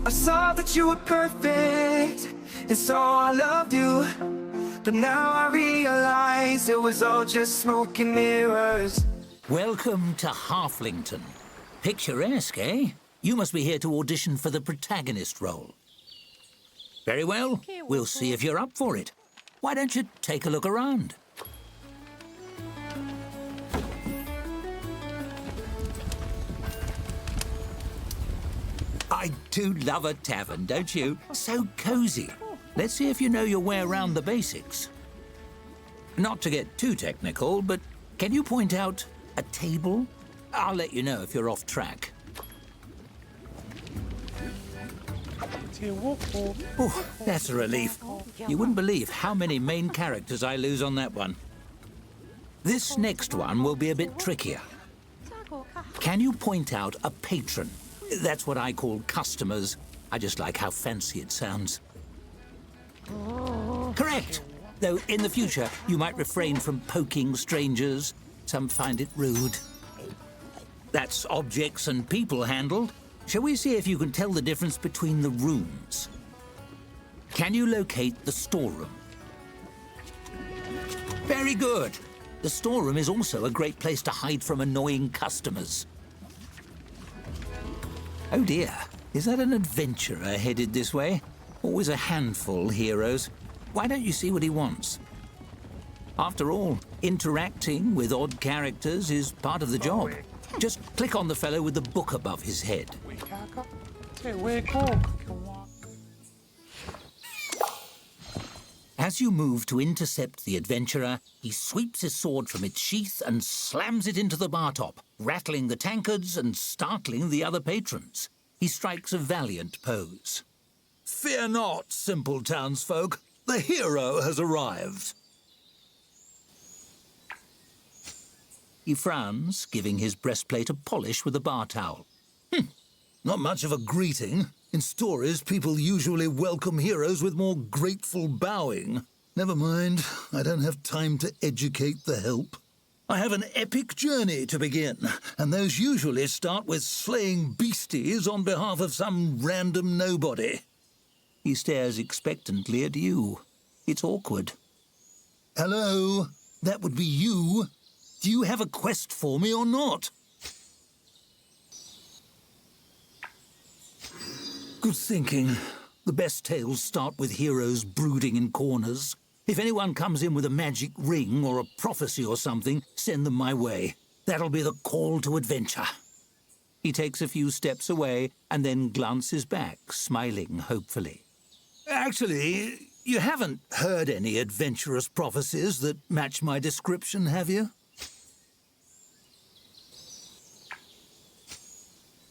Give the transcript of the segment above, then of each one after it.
I saw that you were perfect, and so I loved you. But now I realize it was all just smoke and mirrors. Welcome to Halflington. Picturesque, eh? You must be here to audition for the protagonist role. Very well, we'll see if you're up for it. Why don't you take a look around? I do love a tavern, don't you? So cozy. Let's see if you know your way around the basics. Not to get too technical, but can you point out a table? I'll let you know if you're off track. Oh, that's a relief. You wouldn't believe how many main characters I lose on that one. This next one will be a bit trickier. Can you point out a patron? That's what I call customers. I just like how fancy it sounds. Correct. Though in the future, you might refrain from poking strangers. Some find it rude. That's objects and people handled. Shall we see if you can tell the difference between the rooms? Can you locate the storeroom? Very good. The storeroom is also a great place to hide from annoying customers. Oh dear, is that an adventurer headed this way? Always a handful, heroes. Why don't you see what he wants? After all, interacting with odd characters is part of the job. Just click on the fellow with the book above his head. As you move to intercept the adventurer, he sweeps his sword from its sheath and slams it into the bar top, rattling the tankards and startling the other patrons. He strikes a valiant pose. Fear not, simple townsfolk. The hero has arrived. He frowns, giving his breastplate a polish with a bar towel. Not much of a greeting. In stories, people usually welcome heroes with more grateful bowing. Never mind, I don't have time to educate the help. I have an epic journey to begin, and those usually start with slaying beasties on behalf of some random nobody. He stares expectantly at you. It's awkward. Hello, that would be you. Do you have a quest for me or not? Good thinking. The best tales start with heroes brooding in corners. If anyone comes in with a magic ring or a prophecy or something, send them my way. That'll be the call to adventure. He takes a few steps away and then glances back, smiling hopefully. Actually, you haven't heard any adventurous prophecies that match my description, have you?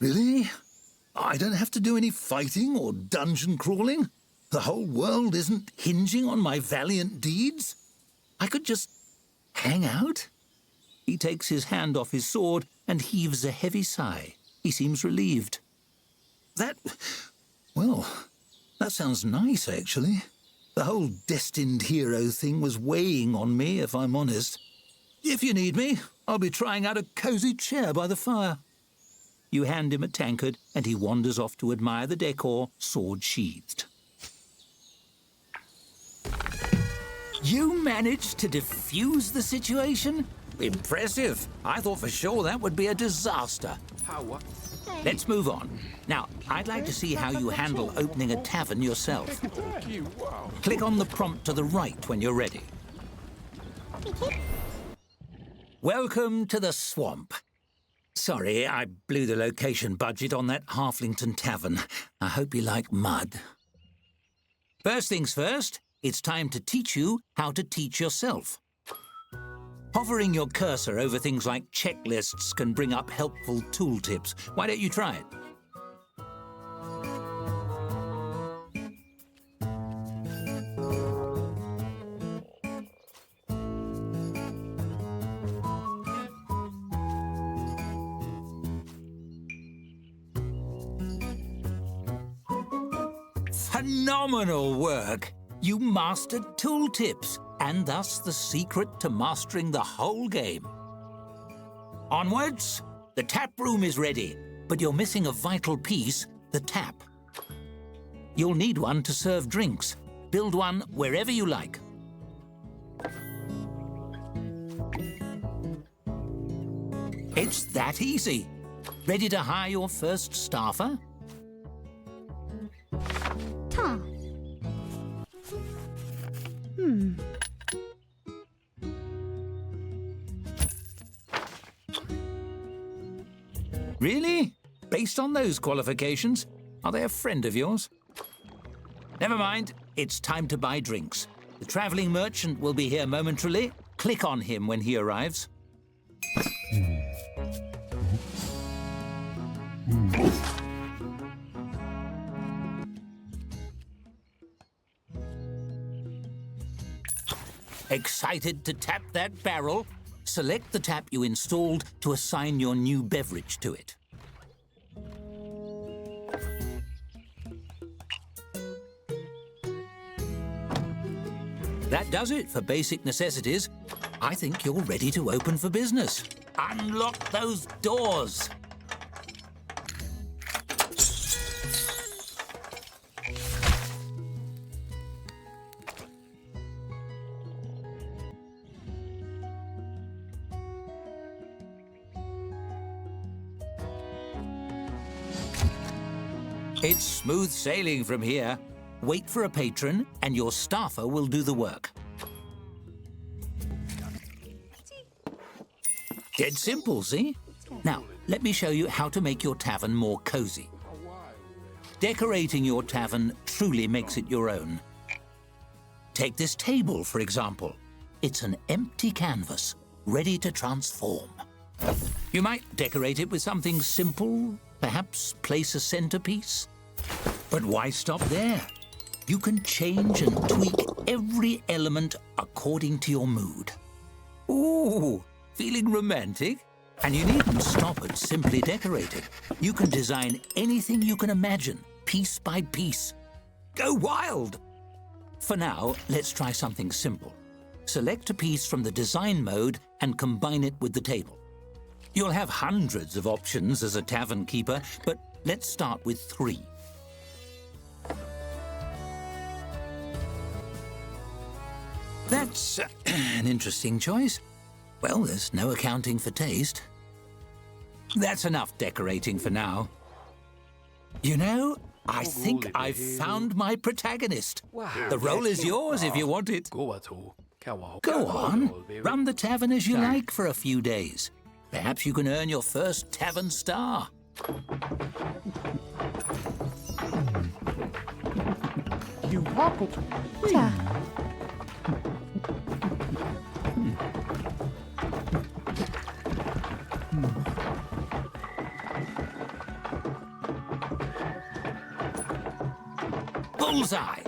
Really? I don't have to do any fighting or dungeon crawling? The whole world isn't hinging on my valiant deeds? I could just hang out? He takes his hand off his sword and heaves a heavy sigh. He seems relieved. Well, that sounds nice, actually. The whole destined hero thing was weighing on me, if I'm honest. If you need me, I'll be trying out a cozy chair by the fire. You hand him a tankard, and he wanders off to admire the decor, sword sheathed. You managed to defuse the situation? Impressive. I thought for sure that would be a disaster. Let's move on. Now, I'd like to see how you handle opening a tavern yourself. Click on the prompt to the right when you're ready. Welcome to the swamp. Sorry, I blew the location budget on that Halflington tavern. I hope you like mud. First things first, it's time to teach you how to teach yourself. Hovering your cursor over things like checklists can bring up helpful tooltips. Why don't you try it? Phenomenal work! You mastered tooltips, and thus the secret to mastering the whole game. Onwards! The tap room is ready, but you're missing a vital piece, the tap. You'll need one to serve drinks. Build one wherever you like. It's that easy. Ready to hire your first staffer? Ta. Really? Based on those qualifications? Are they a friend of yours? Never mind. It's time to buy drinks. The travelling merchant will be here momentarily. Click on him when he arrives. Excited to tap that barrel? Select the tap you installed to assign your new beverage to it. That does it for basic necessities. I think you're ready to open for business. Unlock those doors. It's smooth sailing from here. Wait for a patron, and your staffer will do the work. Dead simple, see? Now, let me show you how to make your tavern more cozy. Decorating your tavern truly makes it your own. Take this table, for example. It's an empty canvas, ready to transform. You might decorate it with something simple, perhaps place a centerpiece. But why stop there? You can change and tweak every element according to your mood. Ooh, feeling romantic? And you needn't stop at simply decorating. You can design anything you can imagine, piece by piece. Go wild! For now, let's try something simple. Select a piece from the design mode and combine it with the table. You'll have hundreds of options as a tavern keeper, but let's start with 3. That's an interesting choice. Well, there's no accounting for taste. That's enough decorating for now. You know, I think I've found my protagonist. The role is yours if you want it. Go on, run the tavern as you like for a few days. Perhaps you can earn your first tavern star. Ta. Bullseye!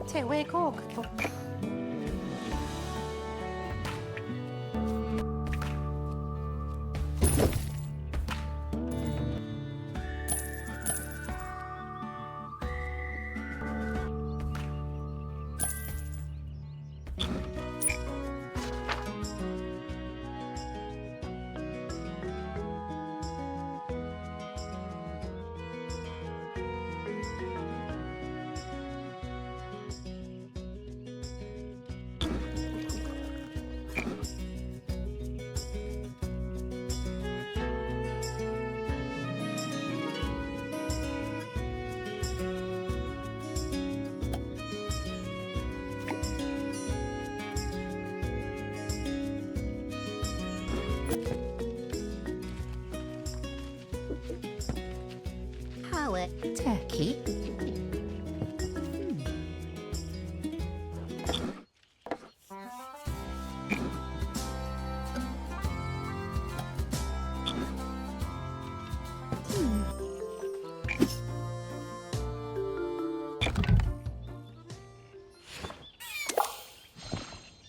Te kok. Turkey.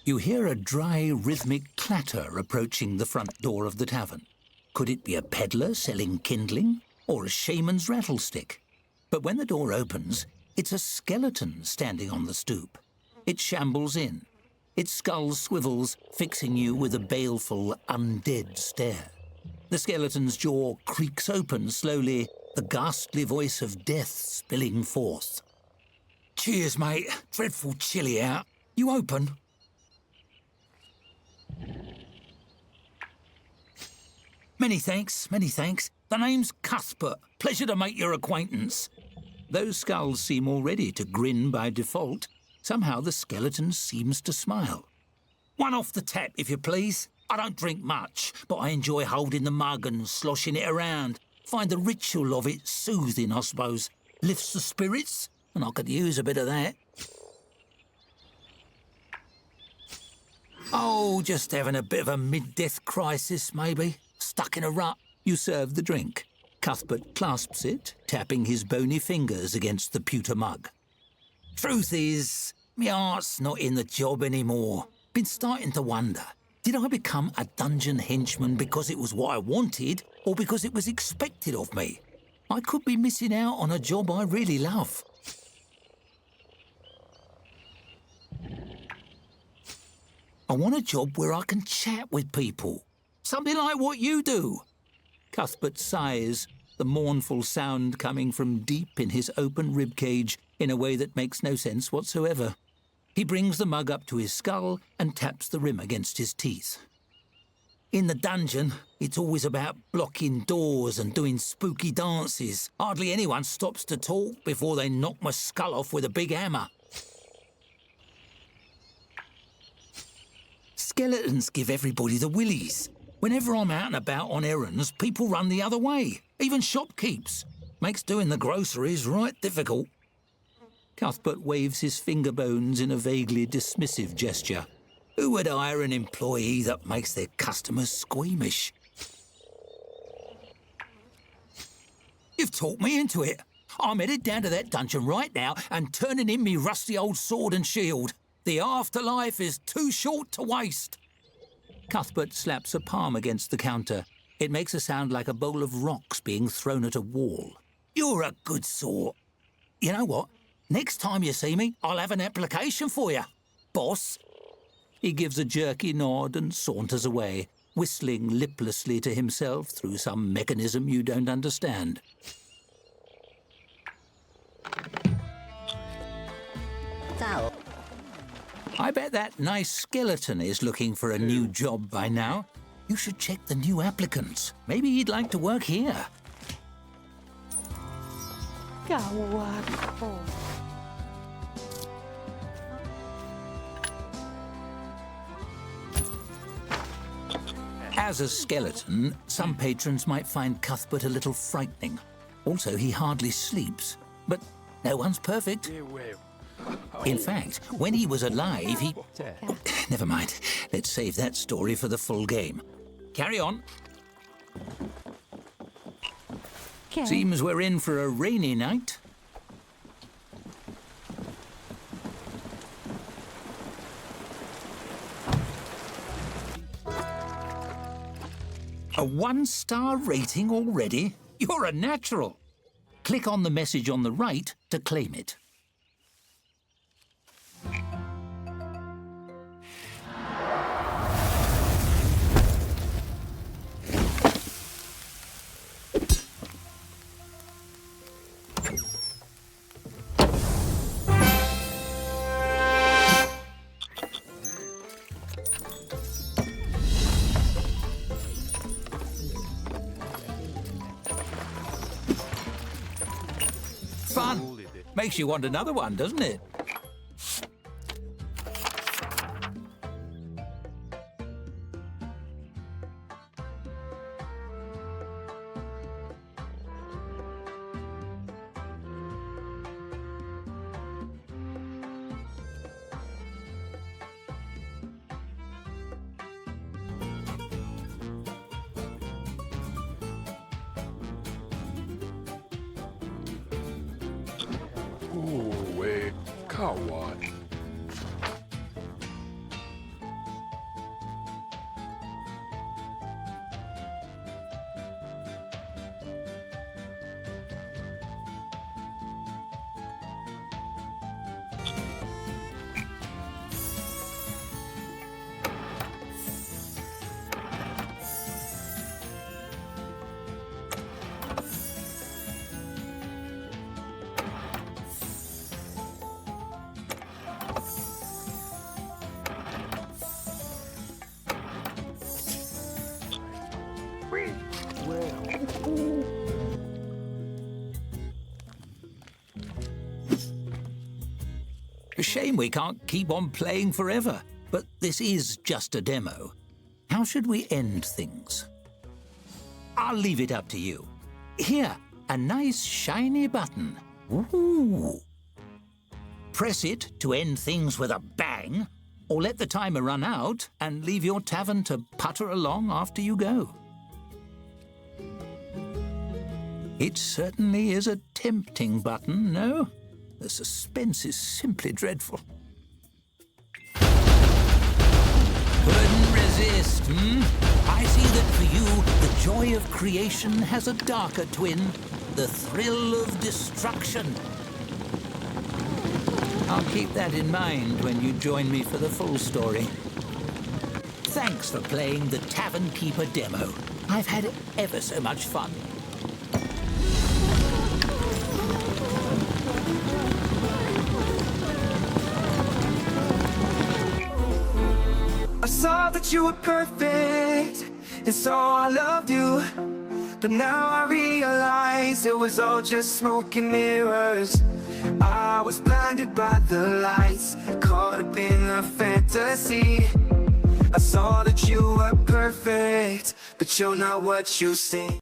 You hear a dry, rhythmic clatter approaching the front door of the tavern. Could it be a peddler selling kindling or a shaman's rattlestick? But when the door opens, it's a skeleton standing on the stoop. It shambles in. Its skull swivels, fixing you with a baleful, undead stare. The skeleton's jaw creaks open slowly, the ghastly voice of death spilling forth. Cheers, mate. Dreadful chilly out. You open? Many thanks, many thanks. The name's Cuthbert. Pleasure to make your acquaintance. Those skulls seem already to grin by default. Somehow the skeleton seems to smile. One off the tap, if you please. I don't drink much, but I enjoy holding the mug and sloshing it around. Find the ritual of it soothing, I suppose. Lifts the spirits, and I could use a bit of that. Oh, just having a bit of a mid-death crisis, maybe. Stuck in a rut. You serve the drink. Cuthbert clasps it, tapping his bony fingers against the pewter mug. Truth is, my heart's not in the job anymore. Been starting to wonder, did I become a dungeon henchman because it was what I wanted, or because it was expected of me? I could be missing out on a job I really love. I want a job where I can chat with people. Something like what you do. Cuthbert sighs, the mournful sound coming from deep in his open ribcage in a way that makes no sense whatsoever. He brings the mug up to his skull and taps the rim against his teeth. In the dungeon, it's always about blocking doors and doing spooky dances. Hardly anyone stops to talk before they knock my skull off with a big hammer. Skeletons give everybody the willies. Whenever I'm out and about on errands, people run the other way, even shopkeeps. Makes doing the groceries right difficult. Cuthbert waves his finger bones in a vaguely dismissive gesture. Who would hire an employee that makes their customers squeamish? You've talked me into it. I'm headed down to that dungeon right now and turning in me rusty old sword and shield. The afterlife is too short to waste. Cuthbert slaps a palm against the counter. It makes a sound like a bowl of rocks being thrown at a wall. You're a good sort. You know what? Next time you see me, I'll have an application for you. Boss. He gives a jerky nod and saunters away, whistling liplessly to himself through some mechanism you don't understand. So. I bet that nice skeleton is looking for a new job by now. You should check the new applicants. Maybe he'd like to work here. Gawad. As a skeleton, some patrons might find Cuthbert a little frightening. Also, he hardly sleeps. But no one's perfect. In fact, when he was alive, he... Oh, never mind. Let's save that story for the full game. Carry on. Okay. Seems we're in for a rainy night. A 1-star rating already? You're a natural. Click on the message on the right to claim it. Fun. Makes you want another one, doesn't it? Uwe, Kawad. A shame we can't keep on playing forever, but this is just a demo. How should we end things? I'll leave it up to you. Here, a nice shiny button. Ooh. Press it to end things with a bang, or let the timer run out and leave your tavern to putter along after you go. It certainly is a tempting button, no? The suspense is simply dreadful. Couldn't resist, I see that for you, the joy of creation has a darker twin, the thrill of destruction. I'll keep that in mind when you join me for the full story. Thanks for playing the Tavern Keeper demo. I've had ever so much fun. I saw that you were perfect, and so I loved you. But now I realize it was all just smoke and mirrors. I was blinded by the lights, caught up in a fantasy. I saw that you were perfect, but you're not what you seem.